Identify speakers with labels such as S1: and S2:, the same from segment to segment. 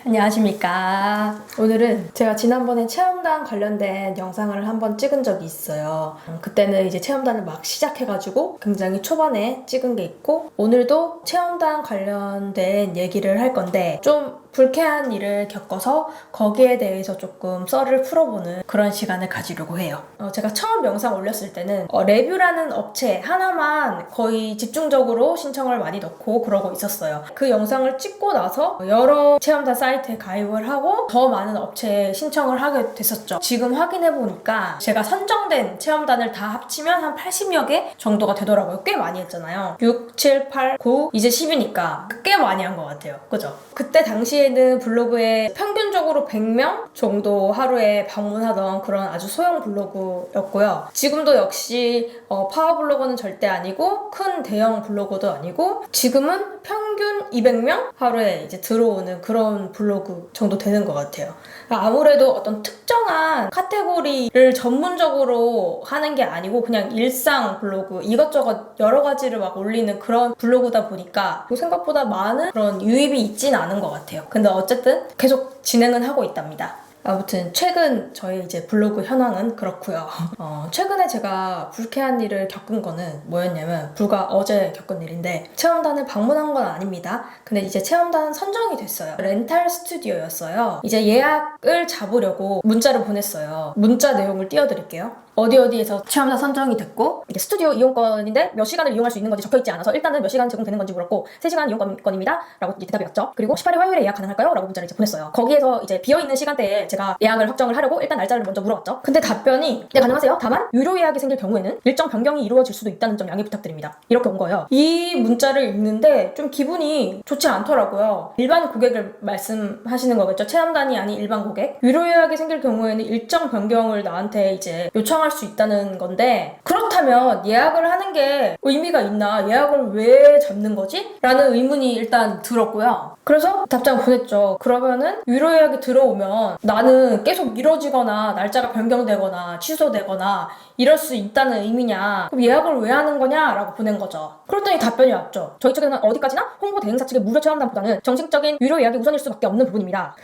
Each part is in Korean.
S1: 안녕하십니까. 오늘은 제가 지난번에 체험단 관련된 영상을 한번 찍은 적이 있어요. 그때는 이제 체험단을 막 시작해가지고 굉장히 초반에 찍은 게 있고, 오늘도 체험단 관련된 얘기를 할 건데 좀 불쾌한 일을 겪어서 거기에 대해서 조금 썰을 풀어보는 그런 시간을 가지려고 해요. 제가 처음 영상 올렸을 때는 레뷰라는 업체 하나만 거의 집중적으로 신청을 많이 넣고 그러고 있었어요. 그 영상을 찍고 나서 여러 체험단 사이트에 가입을 하고 더 많은 업체에 신청을 하게 됐었죠. 지금 확인해보니까 제가 선정된 체험단을 다 합치면 한 80여 개 정도가 되더라고요. 꽤 많이 했잖아요. 6, 7, 8, 9, 이제 10이니까 꽤 많이 한 것 같아요. 그죠? 그때 당시에는 블로그에 평균적으로 100명 정도 하루에 방문하던 그런 아주 소형 블로그였고요. 지금도 역시 파워블로거는 절대 아니고 큰 대형 블로거도 아니고 지금은 평균 200명 하루에 이제 들어오는 그런 블로그 정도 되는 것 같아요. 아무래도 어떤 특정한 카테고리를 전문적으로 하는 게 아니고 그냥 일상 블로그 이것저것 여러 가지를 막 올리는 그런 블로그다 보니까 생각보다 많은 그런 유입이 있진 않은 것 같아요. 근데 어쨌든 계속 진행은 하고 있답니다. 아무튼 최근 저의 이제 블로그 현황은 그렇고요. 최근에 제가 불쾌한 일을 겪은 거는 뭐였냐면 불과 어제 겪은 일인데 체험단을 방문한 건 아닙니다. 근데 이제 체험단 선정이 됐어요. 렌탈 스튜디오였어요. 이제 예약을 잡으려고 문자를 보냈어요. 문자 내용을 띄워드릴게요. 어디에서 체험단 선정이 됐고 이게 스튜디오 이용권인데 몇 시간을 이용할 수 있는 건지 적혀있지 않아서 일단은 몇 시간 제공되는 건지 물었고 3시간 이용권입니다 라고 대답이 왔죠. 그리고 18일 화요일에 예약 가능할까요? 라고 문자를 이제 보냈어요. 거기에서 이제 비어있는 시간대에 제가 예약을 확정을 하려고 일단 날짜를 먼저 물어봤죠. 근데 답변이 네 가능하세요. 다만 유료 예약이 생길 경우에는 일정 변경이 이루어질 수도 있다는 점 양해 부탁드립니다. 이렇게 온 거예요. 이 문자를 읽는데 좀 기분이 좋지 않더라고요. 일반 고객을 말씀하시는 거겠죠. 체험단이 아닌 일반 고객. 유료 예약이 생길 경우에는 일정 변경을 나한테 이제 요청할 수 있다는 건데 그렇다면 예약을 하는 게 의미가 있나? 예약을 왜 잡는 거지? 라는 의문이 일단 들었고요. 그래서 답장을 보냈죠. 그러면은 유료 예약이 들어오면 나는 계속 미뤄지거나 날짜가 변경되거나 취소되거나 이럴 수 있다는 의미냐? 그럼 예약을 왜 하는 거냐? 라고 보낸 거죠. 그랬더니 답변이 왔죠. 저희 측에는 어디까지나 홍보 대행사 측의 무료 체험단보다는 정식적인 유료 예약이 우선일 수밖에 없는 부분입니다.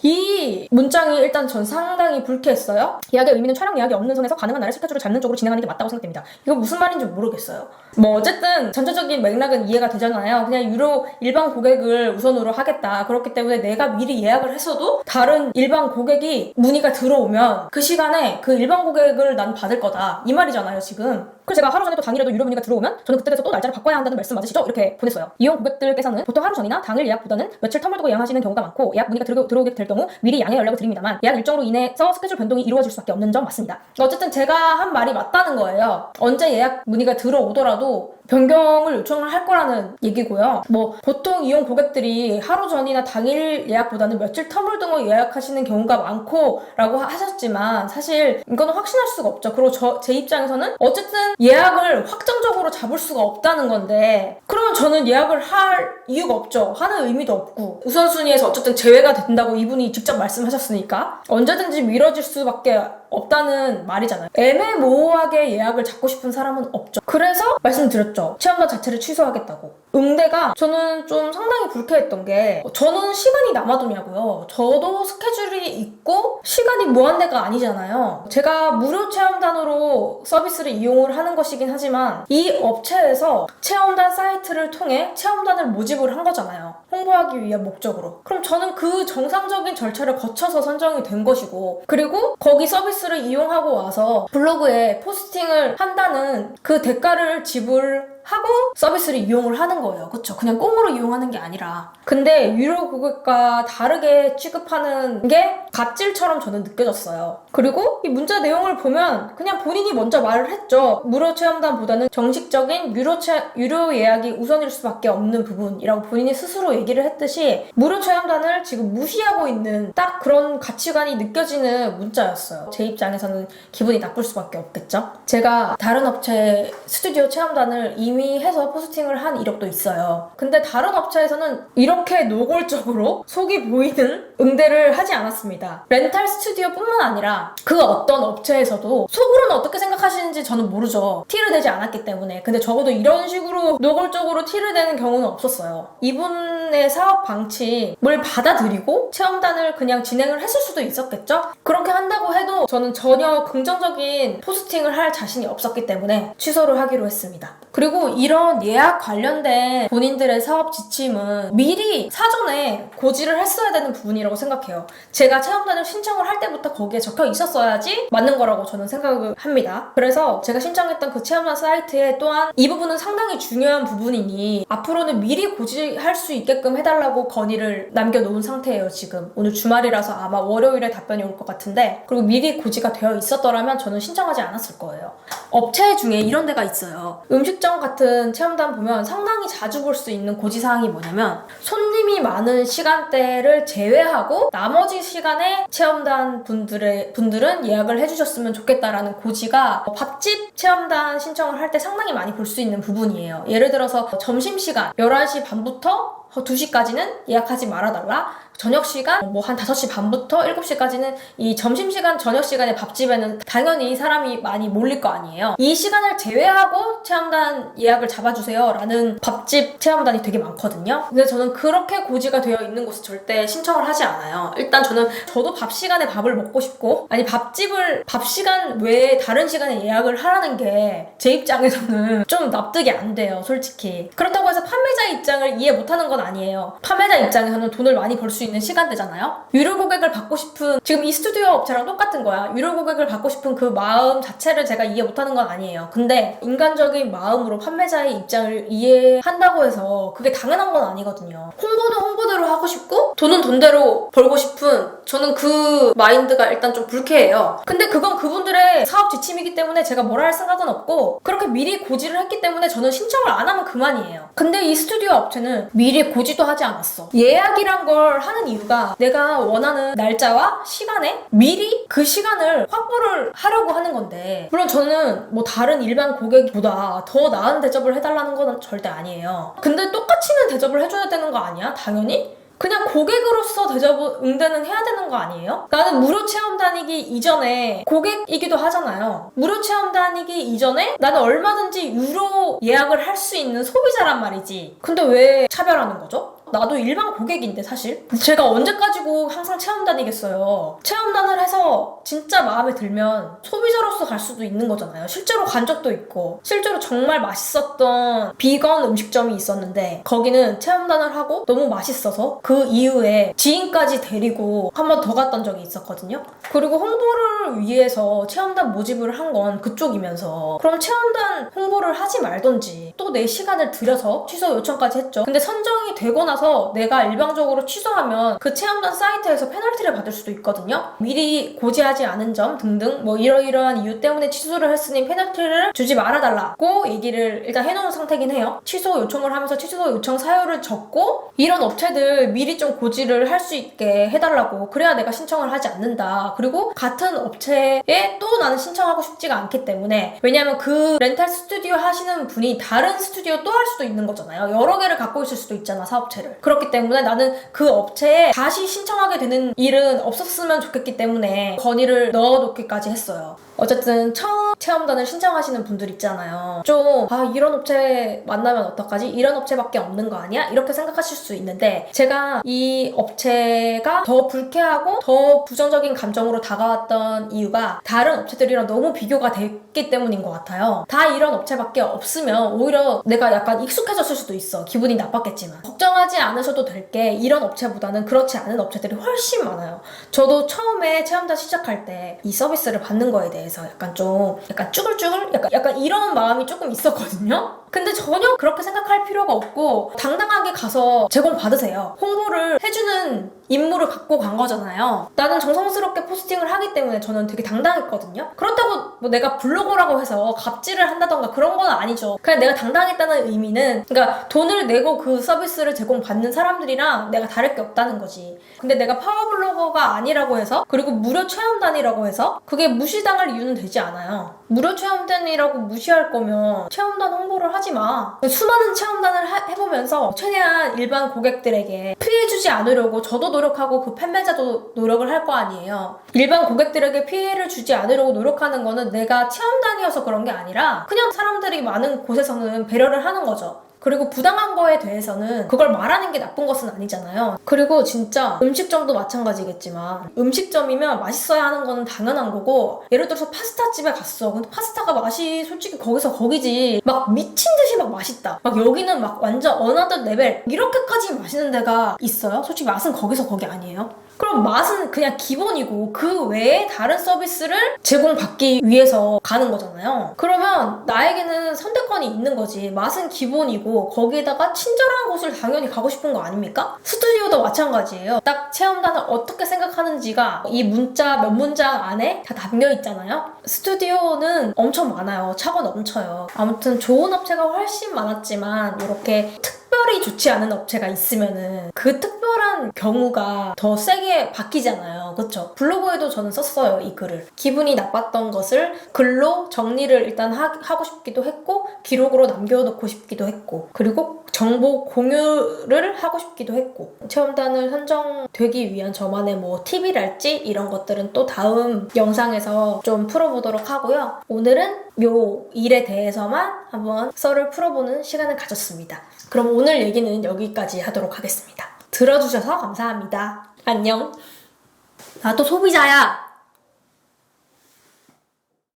S1: 이 문장이 일단 전 상당히 불쾌했어요. 예약의 의미는 촬영 예약이 없는 선에서 가능한 날의 스케줄을 잡는 쪽으로 진행하는 게 맞다고 생각됩니다. 이거 무슨 말인지 모르겠어요. 뭐 어쨌든 전체적인 맥락은 이해가 되잖아요. 그냥 유료 일반 고객을 우선으로 하겠다. 그렇기 때문에 내가 미리 예약을 했어도 다른 일반 고객이 문의가 들어오면 그 시간에 그 일반 고객을 난 받을 거다. 이 말이잖아요, 지금. 그래서 제가 하루 전에 또 당일에도 유료 문의가 들어오면 저는 그때 돼서 또 날짜를 바꿔야 한다는 말씀 맞으시죠? 이렇게 보냈어요. 이용 고객들께서는 보통 하루 전이나 당일 예약보다는 며칠 텀을 두고 예약하시는 경우가 많고 예약 문의가 들어오게 될 경우 미리 양해 연락을 드립니다만 예약 일정으로 인해서 스케줄 변동이 이루어질 수밖에 없는 점 맞습니다. 어쨌든 제가 한 말이 맞다는 거예요. 언제 예약 문의가 들어오더라도 변경을 요청을 할 거라는 얘기고요. 뭐 보통 이용 고객들이 하루 전이나 당일 예약보다는 며칠 텀을 두고 예약하시는 경우가 많고 라고 하셨지만 사실 이거는 확신할 수가 없죠. 그리고 제 입장에서는 어쨌든 예약을 확정적으로 잡을 수가 없다는 건데 그러면 저는 예약을 할 이유가 없죠. 하는 의미도 없고 우선순위에서 어쨌든 제외가 된다고 이분이 직접 말씀하셨으니까 언제든지 미뤄질 수밖에 없다는 말이잖아요. 애매모호하게 예약을 잡고 싶은 사람은 없죠. 그래서 말씀드렸죠. 체험단 자체를 취소하겠다고. 응대가 저는 좀 상당히 불쾌했던 게 저는 시간이 남아도냐고요. 저도 스케줄이 있고 시간이 무한대가 아니잖아요. 제가 무료 체험단으로 서비스를 이용을 하는 것이긴 하지만 이 업체에서 체험단 사이트를 통해 체험단을 모집을 한 거잖아요. 홍보하기 위한 목적으로. 그럼 저는 그 정상적인 절차를 거쳐서 선정이 된 것이고 그리고 거기 서비스를 이용하고 와서 블로그에 포스팅을 한다는 그 대가를 지불하고 서비스를 이용을 하는 거예요. 그쵸? 그냥 꽁으로 이용하는 게 아니라. 근데 유료 고객과 다르게 취급하는 게 갑질처럼 저는 느껴졌어요. 그리고 이 문자 내용을 보면 그냥 본인이 먼저 말을 했죠. 무료 체험단보다는 정식적인 유료 예약이 우선일 수밖에 없는 부분이라고 본인이 스스로 얘기를 했듯이 무료 체험단을 지금 무시하고 있는 딱 그런 가치관이 느껴지는 문자였어요. 제 입장에서는 기분이 나쁠 수밖에 없겠죠. 제가 다른 업체 스튜디오 체험단을 이미 해서 포스팅을 한 이력도 있어요. 근데 다른 업체에서는 이렇게 노골적으로 속이 보이는 응대를 하지 않았습니다. 겁니다. 렌탈 스튜디오뿐만 아니라 그 어떤 업체에서도 속으로는 어떻게 생각하시는지 저는 모르죠. 티를 내지 않았기 때문에. 근데 적어도 이런 식으로 노골적으로 티를 내는 경우는 없었어요. 이분의 사업 방침을 받아들이고 체험단을 그냥 진행을 했을 수도 있었겠죠? 그렇게 한다고 해도 저는 전혀 긍정적인 포스팅을 할 자신이 없었기 때문에 취소를 하기로 했습니다. 그리고 이런 예약 관련된 본인들의 사업 지침은 미리 사전에 고지를 했어야 되는 부분이라고 생각해요. 제가 체험단을 신청을 할 때부터 거기에 적혀 있었어야지 맞는 거라고 저는 생각을 합니다. 그래서 제가 신청했던 그 체험단 사이트에 또한 이 부분은 상당히 중요한 부분이니 앞으로는 미리 고지할 수 있게끔 해달라고 건의를 남겨놓은 상태예요. 지금 오늘 주말이라서 아마 월요일에 답변이 올 것 같은데, 그리고 미리 고지가 되어 있었더라면 저는 신청하지 않았을 거예요. 업체 중에 이런 데가 있어요. 음식점 같은 체험단 보면 상당히 자주 볼 수 있는 고지사항이 뭐냐면 손님이 많은 시간대를 제외하고 나머지 시간에 체험단 분들은 예약을 해주셨으면 좋겠다라는 고지가 밥집 체험단 신청을 할 때 상당히 많이 볼 수 있는 부분이에요. 예를 들어서 점심시간 11시 반부터 2시까지는 예약하지 말아달라. 저녁시간 한 5시 반부터 7시까지는 이 점심시간 저녁시간에 밥집에는 당연히 사람이 많이 몰릴 거 아니에요. 이 시간을 제외하고 체험단 예약을 잡아주세요 라는 밥집 체험단이 되게 많거든요. 근데 저는 그렇게 고지가 되어 있는 곳은 절대 신청을 하지 않아요. 일단 저도 밥 시간에 밥을 먹고 싶고, 아니 밥집을 밥 시간 외에 다른 시간에 예약을 하라는 게 제 입장에서는 좀 납득이 안 돼요, 솔직히. 그렇다고 해서 판매자 입장을 이해 못하는 건 아니에요. 판매자 입장에서는 돈을 많이 벌 수 있는 시간대잖아요. 유료 고객을 받고 싶은, 지금 이 스튜디오 업체랑 똑같은 거야. 유료 고객을 받고 싶은 그 마음 자체를 제가 이해 못하는 건 아니에요. 근데 인간적인 마음으로 판매자의 입장을 이해한다고 해서 그게 당연한 건 아니거든요. 홍보는 홍보대로 하고 싶고 돈은 돈대로 벌고 싶은, 저는 그 마인드가 일단 좀 불쾌해요. 근데 그건 그분들의 사업 지침이기 때문에 제가 뭐라 할 생각은 없고, 그렇게 미리 고지를 했기 때문에 저는 신청을 안 하면 그만이에요. 근데 이 스튜디오 업체는 미리 고지도 하지 않았어. 예약이란 걸 하는 이유가 내가 원하는 날짜와 시간에 미리 그 시간을 확보를 하려고 하는 건데, 물론 저는 뭐 다른 일반 고객보다 더 나은 대접을 해달라는 건 절대 아니에요. 근데 똑같이는 대접을 해줘야 되는 거 아니야? 당연히? 그냥 고객으로서 응대는 해야 되는 거 아니에요? 나는 무료 체험 다니기 이전에 고객이기도 하잖아요. 무료 체험 다니기 이전에 나는 얼마든지 유료 예약을 할 수 있는 소비자란 말이지. 근데 왜 차별하는 거죠? 나도 일반 고객인데 사실 제가 언제까지고 항상 체험 다니겠어요. 체험단을 해서 진짜 마음에 들면 소비자로서 갈 수도 있는 거잖아요. 실제로 간 적도 있고, 실제로 정말 맛있었던 비건 음식점이 있었는데 거기는 체험단을 하고 너무 맛있어서 그 이후에 지인까지 데리고 한 번 더 갔던 적이 있었거든요. 그리고 홍보를 위해서 체험단 모집을 한 건 그쪽이면서, 그럼 체험단 홍보를 하지 말던지 또 내 시간을 들여서 취소 요청까지 했죠. 근데 선정이 되고 나서 내가 일방적으로 취소하면 그 체험단 사이트에서 페널티를 받을 수도 있거든요. 미리 고지하지 않은 점 등등 뭐 이러이러한 이유 때문에 취소를 했으니 페널티를 주지 말아달라고 얘기를 일단 해놓은 상태긴 해요. 취소 요청을 하면서 취소 요청 사유를 적고, 이런 업체들 미리 좀 고지를 할 수 있게 해달라고, 그래야 내가 신청을 하지 않는다. 그리고 같은 업체에 또 나는 신청하고 싶지가 않기 때문에, 왜냐면 그 렌탈 스튜디오 하시는 분이 다른 스튜디오 또 할 수도 있는 거잖아요. 여러 개를 갖고 있을 수도 있잖아, 사업체를. 그렇기 때문에 나는 그 업체에 다시 신청하게 되는 일은 없었으면 좋겠기 때문에 건의를 넣어놓기까지 했어요. 어쨌든 처음 체험단을 신청하시는 분들 있잖아요. 좀 이런 업체 만나면 어떡하지? 이런 업체밖에 없는 거 아니야? 이렇게 생각하실 수 있는데, 제가 이 업체가 더 불쾌하고 더 부정적인 감정으로 다가왔던 이유가 다른 업체들이랑 너무 비교가 됐기 때문인 것 같아요. 다 이런 업체밖에 없으면 오히려 내가 약간 익숙해졌을 수도 있어. 기분이 나빴겠지만. 걱정하지 않으셔도 될 게, 이런 업체보다는 그렇지 않은 업체들이 훨씬 많아요. 저도 처음에 체험단 시작할 때 이 서비스를 받는 거에 대해서 약간 쭈글쭈글? 약간 이런 마음이 조금 있었거든요? 근데 전혀 그렇게 생각할 필요가 없고 당당하게 가서 제공받으세요. 홍보를 해주는 임무를 갖고 간 거잖아요. 나는 정성스럽게 포스팅을 하기 때문에 저는 되게 당당했거든요. 그렇다고 뭐 내가 블로거라고 해서 갑질을 한다던가 그런 건 아니죠. 그냥 내가 당당했다는 의미는, 그러니까 돈을 내고 그 서비스를 제공받는 사람들이랑 내가 다를 게 없다는 거지. 근데 내가 파워블로거가 아니라고 해서, 그리고 무료 체험단이라고 해서 그게 무시당할 이유는 되지 않아요. 무료 체험단이라고 무시할 거면 체험단 홍보를 하지 하지 마. 수많은 체험단을 해보면서 최대한 일반 고객들에게 피해주지 않으려고 저도 노력하고 그 판매자도 노력을 할 거 아니에요. 일반 고객들에게 피해를 주지 않으려고 노력하는 거는 내가 체험단이어서 그런 게 아니라 그냥 사람들이 많은 곳에서는 배려를 하는 거죠. 그리고 부당한 거에 대해서는 그걸 말하는 게 나쁜 것은 아니잖아요. 그리고 진짜 음식점도 마찬가지겠지만 음식점이면 맛있어야 하는 거는 당연한 거고, 예를 들어서 파스타 집에 갔어. 근데 파스타가 맛이 솔직히 거기서 거기지 막 미친 듯이 막 맛있다. 막 여기는 막 완전 어나더 레벨 이렇게까지 맛있는 데가 있어요? 솔직히 맛은 거기서 거기 아니에요? 그럼 맛은 그냥 기본이고 그 외에 다른 서비스를 제공받기 위해서 가는 거잖아요. 그러면 나에게는 선택권이 있는 거지. 맛은 기본이고 거기에다가 친절한 곳을 당연히 가고 싶은 거 아닙니까? 스튜디오도 마찬가지예요. 딱 체험단을 어떻게 생각하는지가 이 문자 몇 문장 안에 다 담겨 있잖아요. 스튜디오는 엄청 많아요. 차고 넘쳐요. 아무튼 좋은 업체가 훨씬 많았지만 이렇게 특별히 좋지 않은 업체가 있으면은 그 특별한 경우가 더 세게 바뀌잖아요. 그쵸? 블로그에도 저는 썼어요, 이 글을. 기분이 나빴던 것을 글로 정리를 일단 하고 싶기도 했고, 기록으로 남겨놓고 싶기도 했고, 그리고 정보 공유를 하고 싶기도 했고, 체험단을 선정되기 위한 저만의 뭐 팁이랄지 이런 것들은 또 다음 영상에서 좀 풀어보도록 하고요. 오늘은 요 일에 대해서만 한번 썰을 풀어보는 시간을 가졌습니다. 그럼 오늘 얘기는 여기까지 하도록 하겠습니다. 들어주셔서 감사합니다. 안녕. 나도 소비자야.